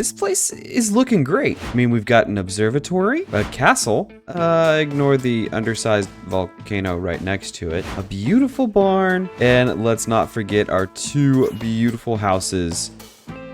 this place is looking great. I mean, we've got an observatory, a castle, ignore the undersized volcano right next to it, a beautiful barn, and let's not forget our 2 beautiful houses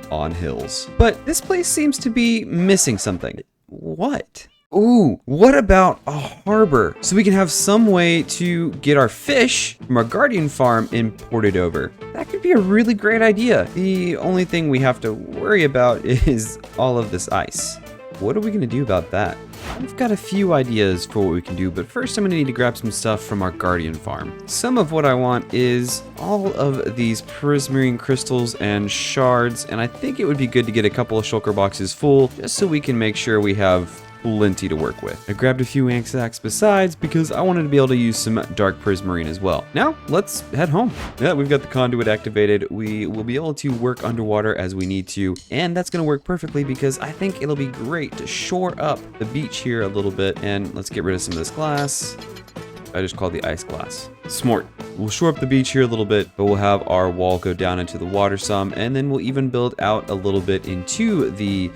on hills. But this place seems to be missing something. What? Ooh, what about a harbor? So we can have some way to get our fish from our guardian farm imported over. That could be a really great idea. The only thing we have to worry about is all of this ice. What are we gonna do about that? I've got a few ideas for what we can do, but first I'm gonna need to grab some stuff from our guardian farm. Some of what I want is all of these prismarine crystals and shards, and I think it would be good to get a couple of shulker boxes full, just so we can make sure we have plenty to work with. I grabbed a few ink sacks besides because I wanted to be able to use some dark prismarine as well. Now, let's head home. Now that we've got the conduit activated, we will be able to work underwater as we need to, and that's gonna work perfectly because I think it'll be great to shore up the beach here a little bit, and let's get rid of some of this glass. I just called the ice glass. Smart. We'll shore up the beach here a little bit, but we'll have our wall go down into the water some, and then we'll even build out a little bit into the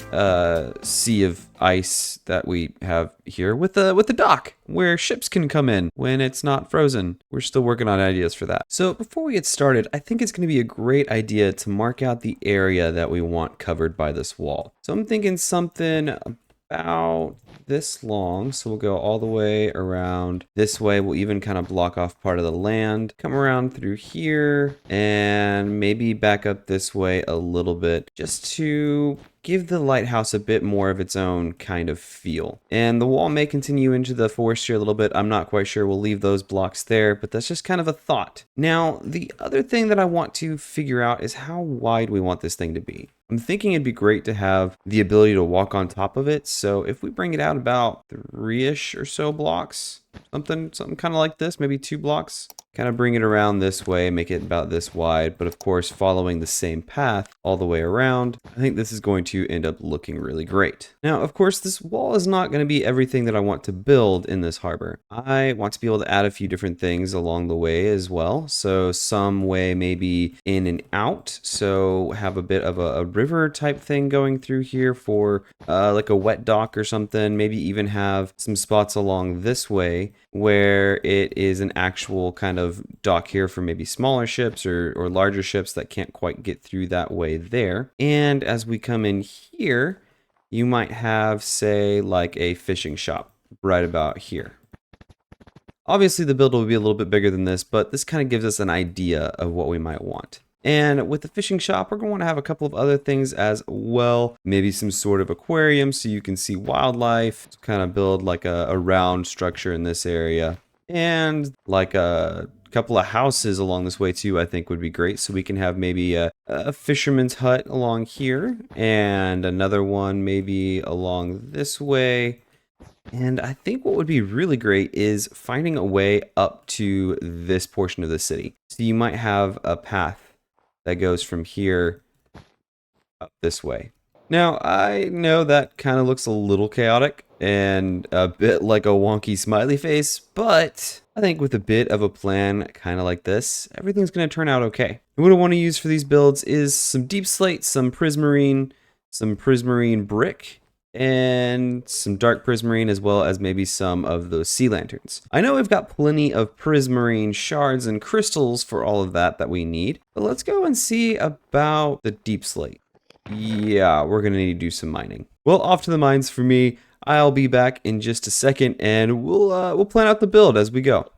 sea of ice that we have here with the dock, where ships can come in when it's not frozen. We're still working on ideas for that. So before we get started, I think it's going to be a great idea to mark out the area that we want covered by this wall. So I'm thinking something about this long, so we'll go all the way around this way. We'll even kind of block off part of the land, come around through here, and maybe back up this way a little bit, just to give the lighthouse a bit more of its own kind of feel. And the wall may continue into the forest here a little bit. I'm not quite sure. We'll leave those blocks there, but that's just kind of a thought. Now, the other thing that I want to figure out is how wide we want this thing to be. I'm thinking it'd be great to have the ability to walk on top of it. So if we bring it out about 3-ish or so blocks, something kind of like this, maybe 2 blocks, kind of bring it around this way, make it about this wide, but of course following the same path all the way around. I think this is going to end up looking really great. Now, of course, this wall is not going to be everything that I want to build in this harbor. I want to be able to add a few different things along the way as well. So some way maybe in and out. So have a bit of a river type thing going through here for like a wet dock or something. Maybe even have some spots along this way where it is an actual kind of dock here for maybe smaller ships or larger ships that can't quite get through that way there. And as we come in here, you might have, say, like a fishing shop right about here. Obviously the build will be a little bit bigger than this, but this kind of gives us an idea of what we might want. And with the fishing shop, we're going to want to have a couple of other things as well. Maybe some sort of aquarium so you can see wildlife. Kind of build like a round structure in this area. And like a couple of houses along this way too, I think would be great. So we can have maybe a fisherman's hut along here. And another one maybe along this way. And I think what would be really great is finding a way up to this portion of the city. So you might have a path that goes from here up this way. Now, I know that kind of looks a little chaotic and a bit like a wonky smiley face, but I think with a bit of a plan kind of like this, everything's going to turn out okay. And what I want to use for these builds is some deep slate, some prismarine brick, and some dark prismarine, as well as maybe some of those sea lanterns. I know we've got plenty of prismarine shards and crystals for all of that we need, but let's go and see about the deep slate. Yeah, we're gonna need to do some mining. Well, off to the mines for me. I'll be back in just a second, and we'll plan out the build as we go.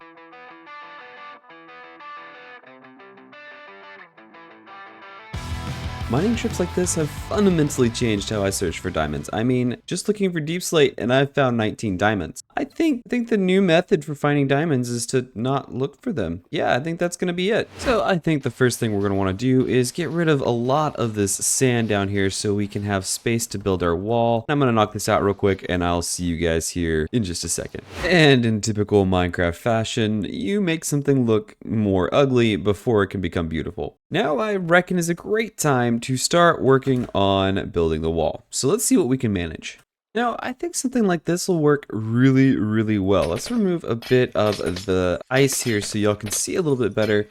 Mining trips like this have fundamentally changed how I search for diamonds. I mean, just looking for deep slate and I've found 19 diamonds. I think the new method for finding diamonds is to not look for them. Yeah, I think that's gonna be it. So I think the first thing we're gonna wanna do is get rid of a lot of this sand down here so we can have space to build our wall. I'm gonna knock this out real quick and I'll see you guys here in just a second. And in typical Minecraft fashion, you make something look more ugly before it can become beautiful. Now I reckon is a great time to start working on building the wall. So let's see what we can manage. Now, I think something like this will work really, really well. Let's remove a bit of the ice here so y'all can see a little bit better.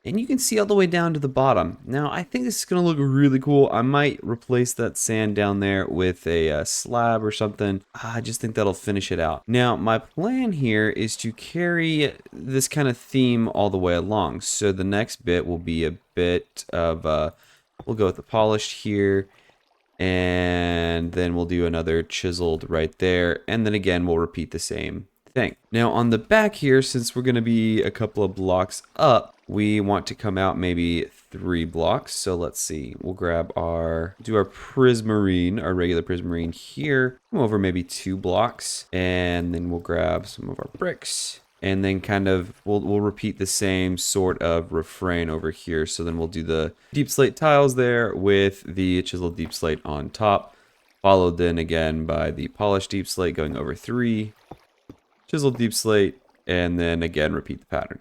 And you can see all the way down to the bottom. Now, I think this is going to look really cool. I might replace that sand down there with a slab or something. I just think that'll finish it out. Now, my plan here is to carry this kind of theme all the way along. So the next bit will be a bit of, we'll go with the polished here. And then we'll do another chiseled right there. And then again, we'll repeat the same thing. Now on the back here, since we're going to be a couple of blocks up, we want to come out maybe 3 blocks. So let's see, we'll grab do our prismarine, our regular prismarine here, come over maybe 2 blocks, and then we'll grab some of our bricks. And then kind of, we'll repeat the same sort of refrain over here. So then we'll do the deep slate tiles there with the chiseled deep slate on top, followed then again by the polished deep slate going over 3, chiseled deep slate, and then again repeat the pattern.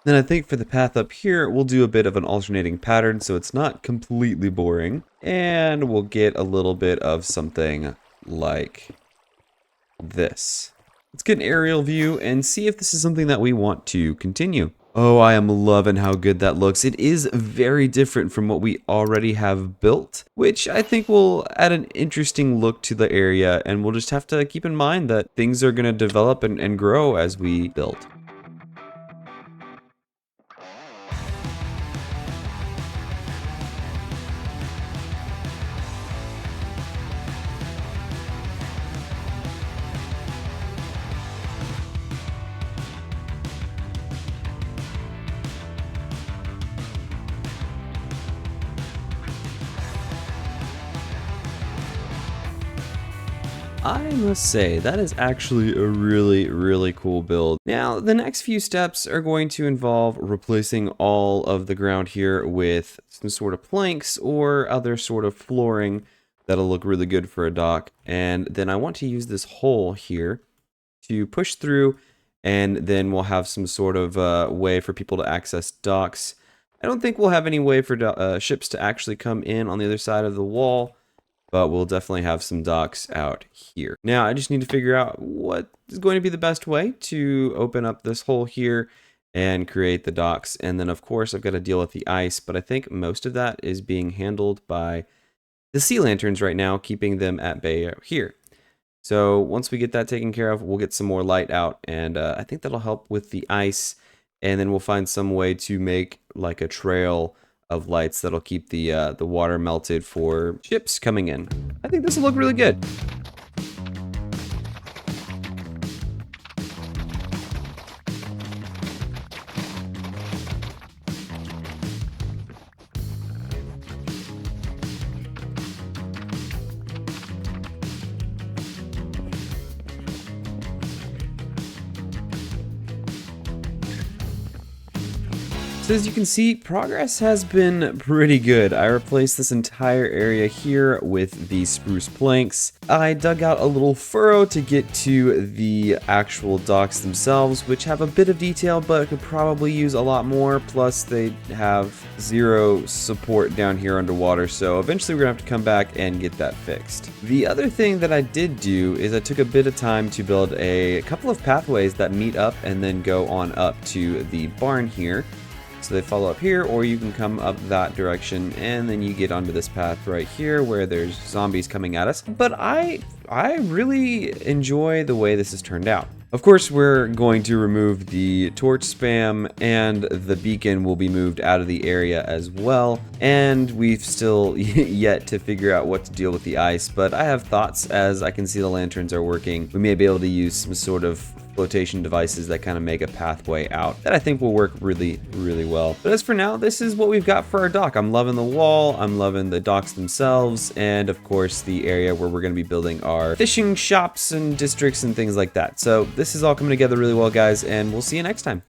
Then I think for the path up here, we'll do a bit of an alternating pattern so it's not completely boring. And we'll get a little bit of something like this. Let's get an aerial view and see if this is something that we want to continue. Oh, I am loving how good that looks. It is very different from what we already have built, which I think will add an interesting look to the area. And we'll just have to keep in mind that things are going to develop and grow as we build. I must say, that is actually a really cool build. Now, the next few steps are going to involve replacing all of the ground here with some sort of planks or other sort of flooring that'll look really good for a dock. And then I want to use this hole here to push through, and then we'll have some sort of way for people to access docks. I don't think we'll have any way for ships to actually come in on the other side of the wall, but we'll definitely have some docks out here. Now, I just need to figure out what is going to be the best way to open up this hole here and create the docks. And then, of course, I've got to deal with the ice, but I think most of that is being handled by the sea lanterns right now, keeping them at bay out here. So once we get that taken care of, we'll get some more light out, and I think that'll help with the ice. And then we'll find some way to make like a trail of lights that'll keep the water melted for ships coming in. I think this will look really good. So as you can see, progress has been pretty good. I replaced this entire area here with the spruce planks. I dug out a little furrow to get to the actual docks themselves, which have a bit of detail, but could probably use a lot more. Plus they have 0 support down here underwater, so eventually we're gonna have to come back and get that fixed. The other thing that I did do is I took a bit of time to build a couple of pathways that meet up and then go on up to the barn here. So they follow up here, or you can come up that direction and then you get onto this path right here where there's zombies coming at us. But I really enjoy the way this has turned out. Of course, we're going to remove the torch spam, and the beacon will be moved out of the area as well. And we've still yet to figure out what to deal with the ice, but I have thoughts as I can see the lanterns are working. We may be able to use some sort of flotation devices that kind of make a pathway out that I think will work really well. But as for now, this is what we've got for our dock. I'm loving the wall, I'm loving the docks themselves, and of course the area where we're going to be building our fishing shops and districts and things like that. So this is all coming together really well, guys, and we'll see you next time.